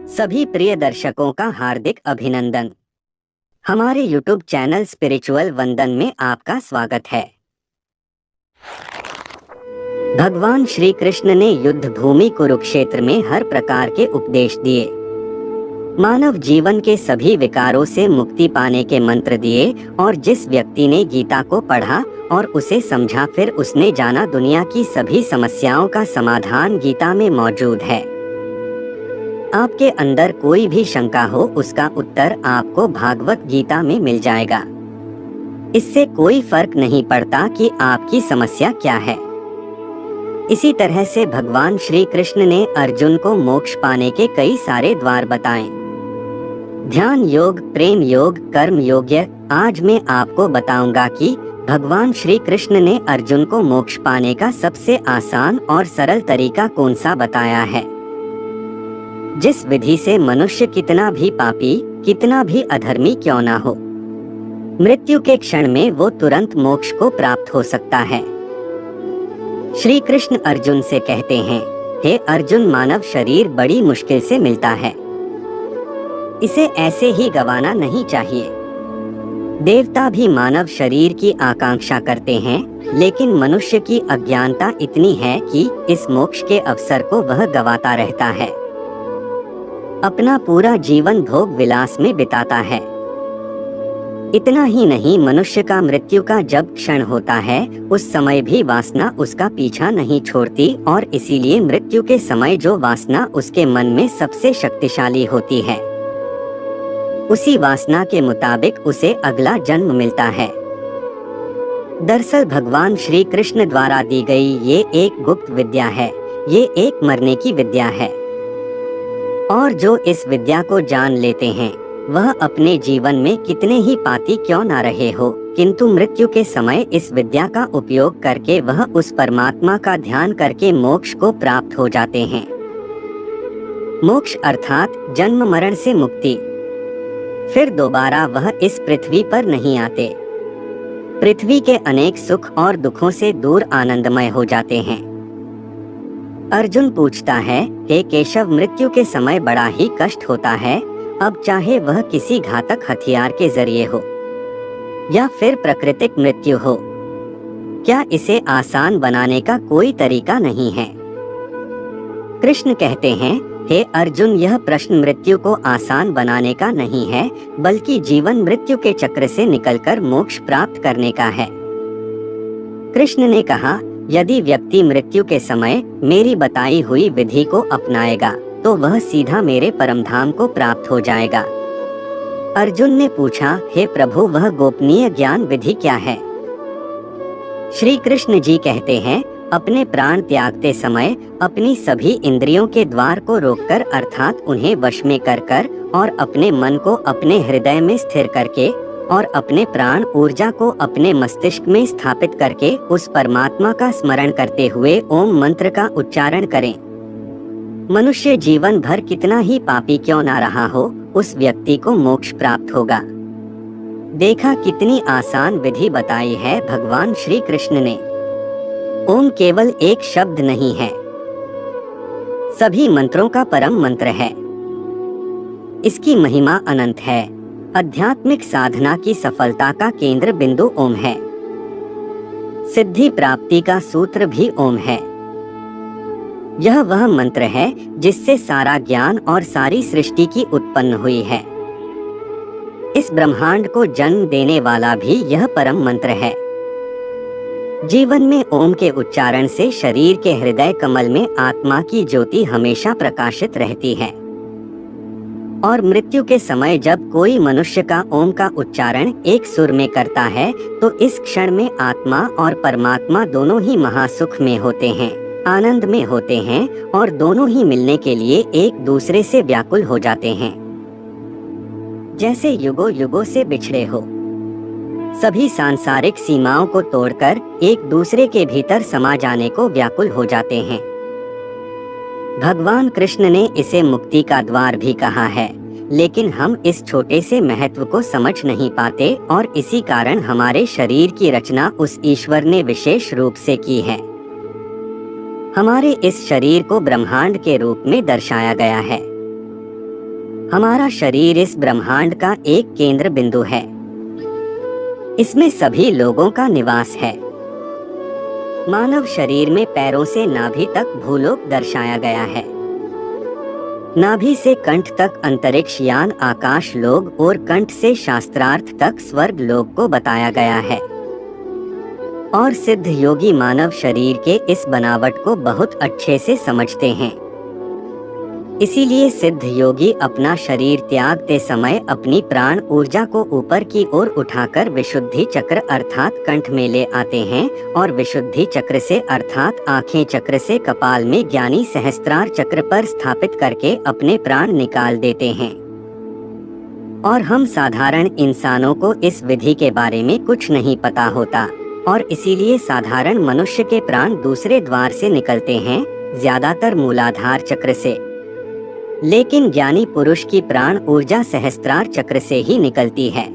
सभी प्रिय दर्शकों का हार्दिक अभिनंदन। हमारे YouTube चैनल स्पिरिचुअल वंदन में आपका स्वागत है। भगवान श्री कृष्ण ने युद्ध भूमि कुरुक्षेत्र में हर प्रकार के उपदेश दिए। मानव जीवन के सभी विकारों से मुक्ति पाने के मंत्र दिए और जिस व्यक्ति ने गीता को पढ़ा और उसे समझा, फिर उसने जाना दुनिया की सभी समस्याओं का समाधान गीता में मौजूद है। आपके अंदर कोई भी शंका हो, उसका उत्तर आपको भागवत गीता में मिल जाएगा। इससे कोई फर्क नहीं पड़ता कि आपकी समस्या क्या है। इसी तरह से भगवान श्री कृष्ण ने अर्जुन को मोक्ष पाने के कई सारे द्वार बताए। ध्यान योग, प्रेम योग, कर्म योग। आज मैं आपको बताऊंगा कि भगवान श्री कृष्ण ने अर्जुन को मोक्ष पाने का सबसे आसान और सरल तरीका कौन सा बताया है, जिस विधि से मनुष्य कितना भी पापी, कितना भी अधर्मी क्यों ना हो, मृत्यु के क्षण में वो तुरंत मोक्ष को प्राप्त हो सकता है। श्री कृष्ण अर्जुन से कहते हैं, हे अर्जुन, मानव शरीर बड़ी मुश्किल से मिलता है, इसे ऐसे ही गंवाना नहीं चाहिए। देवता भी मानव शरीर की आकांक्षा करते हैं, लेकिन मनुष्य की अज्ञानता इतनी है कि इस मोक्ष के अवसर को वह गंवाता रहता है, अपना पूरा जीवन भोग विलास में बिताता है। इतना ही नहीं, मनुष्य का मृत्यु का जब क्षण होता है, उस समय भी वासना उसका पीछा नहीं छोड़ती और इसीलिए मृत्यु के समय जो वासना उसके मन में सबसे शक्तिशाली होती है, उसी वासना के मुताबिक उसे अगला जन्म मिलता है। दरअसल भगवान श्री कृष्ण द्वारा दी गई ये एक गुप्त विद्या है, ये एक मरने की विद्या है। और जो इस विद्या को जान लेते हैं, वह अपने जीवन में कितने ही पाती क्यों ना रहे हो, किंतु मृत्यु के समय इस विद्या का उपयोग करके वह उस परमात्मा का ध्यान करके मोक्ष को प्राप्त हो जाते हैं। मोक्ष अर्थात जन्म मरण से मुक्ति। फिर दोबारा वह इस पृथ्वी पर नहीं आते। पृथ्वी के अनेक सुख और दुखों से दूर आनंदमय हो जाते हैं। अर्जुन पूछता है, हे केशव, मृत्यु के समय बड़ा ही कष्ट होता है, अब चाहे वह किसी घातक हथियार के जरिए हो या फिर प्राकृतिक मृत्यु हो, क्या इसे आसान बनाने का कोई तरीका नहीं है? कृष्ण कहते हैं, हे अर्जुन, यह प्रश्न मृत्यु को आसान बनाने का नहीं है, बल्कि जीवन मृत्यु के चक्र से निकलकर मोक्ष प्राप्त करने का है। कृष्ण ने कहा, यदि व्यक्ति मृत्यु के समय मेरी बताई हुई विधि को अपनाएगा तो वह सीधा मेरे परमधाम को प्राप्त हो जाएगा। अर्जुन ने पूछा, हे प्रभु, वह गोपनीय ज्ञान विधि क्या है? श्री कृष्ण जी कहते हैं, अपने प्राण त्यागते समय अपनी सभी इंद्रियों के द्वार को रोककर, अर्थात उन्हें वश में कर और अपने मन को अपने हृदय में स्थिर करके और अपने प्राण ऊर्जा को अपने मस्तिष्क में स्थापित करके उस परमात्मा का स्मरण करते हुए ओम मंत्र का उच्चारण करें। मनुष्य जीवन भर कितना ही पापी क्यों ना रहा हो, उस व्यक्ति को मोक्ष प्राप्त होगा। देखा कितनी आसान विधि बताई है भगवान श्री कृष्ण ने। ओम केवल एक शब्द नहीं है, सभी मंत्रों का परम मंत्र है। इसकी महिमा अनंत है। आध्यात्मिक साधना की सफलता का केंद्र बिंदु ओम है। सिद्धि प्राप्ति का सूत्र भी ओम है। यह वह मंत्र है जिससे सारा ज्ञान और सारी सृष्टि की उत्पन्न हुई है। इस ब्रह्मांड को जन्म देने वाला भी यह परम मंत्र है। जीवन में ओम के उच्चारण से शरीर के हृदय कमल में आत्मा की ज्योति हमेशा प्रकाशित रहती है। और मृत्यु के समय जब कोई मनुष्य का ओम का उच्चारण एक सुर में करता है, तो इस क्षण में आत्मा और परमात्मा दोनों ही महासुख में होते हैं, आनंद में होते हैं और दोनों ही मिलने के लिए एक दूसरे से व्याकुल हो जाते हैं, जैसे युगों युगों से बिछड़े हो। सभी सांसारिक सीमाओं को तोड़कर एक दूसरे के भीतर समा जाने को व्याकुल हो जाते हैं। भगवान कृष्ण ने इसे मुक्ति का द्वार भी कहा है, लेकिन हम इस छोटे से महत्व को समझ नहीं पाते और इसी कारण हमारे शरीर की रचना उस ईश्वर ने विशेष रूप से की है। हमारे इस शरीर को ब्रह्मांड के रूप में दर्शाया गया है। हमारा शरीर इस ब्रह्मांड का एक केंद्र बिंदु है। इसमें सभी लोगों का निवास है। मानव शरीर में पैरों से नाभि तक भूलोक दर्शाया गया है। नाभि से कंठ तक अंतरिक्ष यान आकाश लोक और कंठ से शास्त्रार्थ तक स्वर्ग लोक को बताया गया है। और सिद्ध योगी मानव शरीर के इस बनावट को बहुत अच्छे से समझते हैं। इसीलिए सिद्ध योगी अपना शरीर त्यागते समय अपनी प्राण ऊर्जा को ऊपर की ओर उठाकर विशुद्धि चक्र अर्थात कंठ में ले आते हैं और विशुद्धि चक्र से अर्थात आंखें चक्र से कपाल में ज्ञानी सहस्त्रार चक्र पर स्थापित करके अपने प्राण निकाल देते हैं। और हम साधारण इंसानों को इस विधि के बारे में कुछ नहीं पता होता और इसीलिए साधारण मनुष्य के प्राण दूसरे द्वार से निकलते हैं, ज्यादातर मूलाधार चक्र से। लेकिन ज्ञानी पुरुष की प्राण ऊर्जा सहस्त्रार चक्र से ही निकलती है।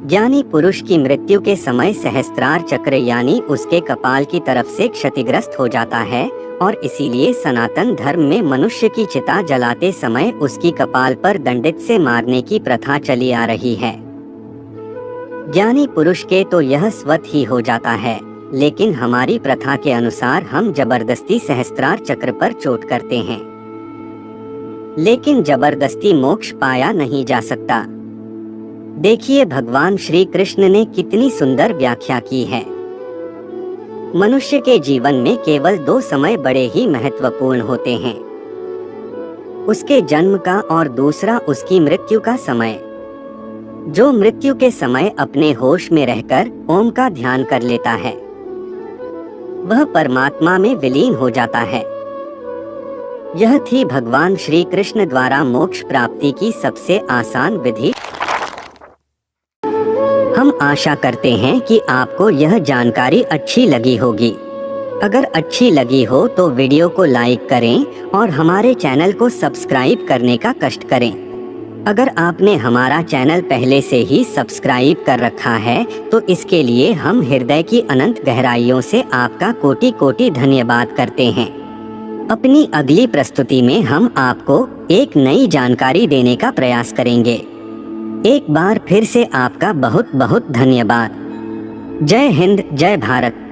ज्ञानी पुरुष की मृत्यु के समय सहस्त्रार चक्र यानी उसके कपाल की तरफ से क्षतिग्रस्त हो जाता है और इसीलिए सनातन धर्म में मनुष्य की चिता जलाते समय उसकी कपाल पर दंडित से मारने की प्रथा चली आ रही है। ज्ञानी पुरुष के तो यह स्वत ही हो जाता है, लेकिन हमारी प्रथा के अनुसार हम जबरदस्ती सहस्त्रार चक्र पर चोट करते हैं। लेकिन जबरदस्ती मोक्ष पाया नहीं जा सकता। देखिए भगवान श्री कृष्ण ने कितनी सुंदर व्याख्या की है। मनुष्य के जीवन में केवल 2 समय बड़े ही महत्वपूर्ण होते हैं, उसके जन्म का और दूसरा उसकी मृत्यु का समय। जो मृत्यु के समय अपने होश में रहकर ओम का ध्यान कर लेता है वह परमात्मा में विलीन हो जाता है। यह थी भगवान श्री कृष्ण द्वारा मोक्ष प्राप्ति की सबसे आसान विधि। हम आशा करते हैं कि आपको यह जानकारी अच्छी लगी होगी। अगर अच्छी लगी हो तो वीडियो को लाइक करें और हमारे चैनल को सब्सक्राइब करने का कष्ट करें। अगर आपने हमारा चैनल पहले से ही सब्सक्राइब कर रखा है तो इसके लिए हम हृदय की अनंत गहराइयों से आपका कोटि कोटि धन्यवाद करते हैं। अपनी अगली प्रस्तुति में हम आपको एक नई जानकारी देने का प्रयास करेंगे। एक बार फिर से आपका बहुत बहुत धन्यवाद। जय हिंद, जय भारत।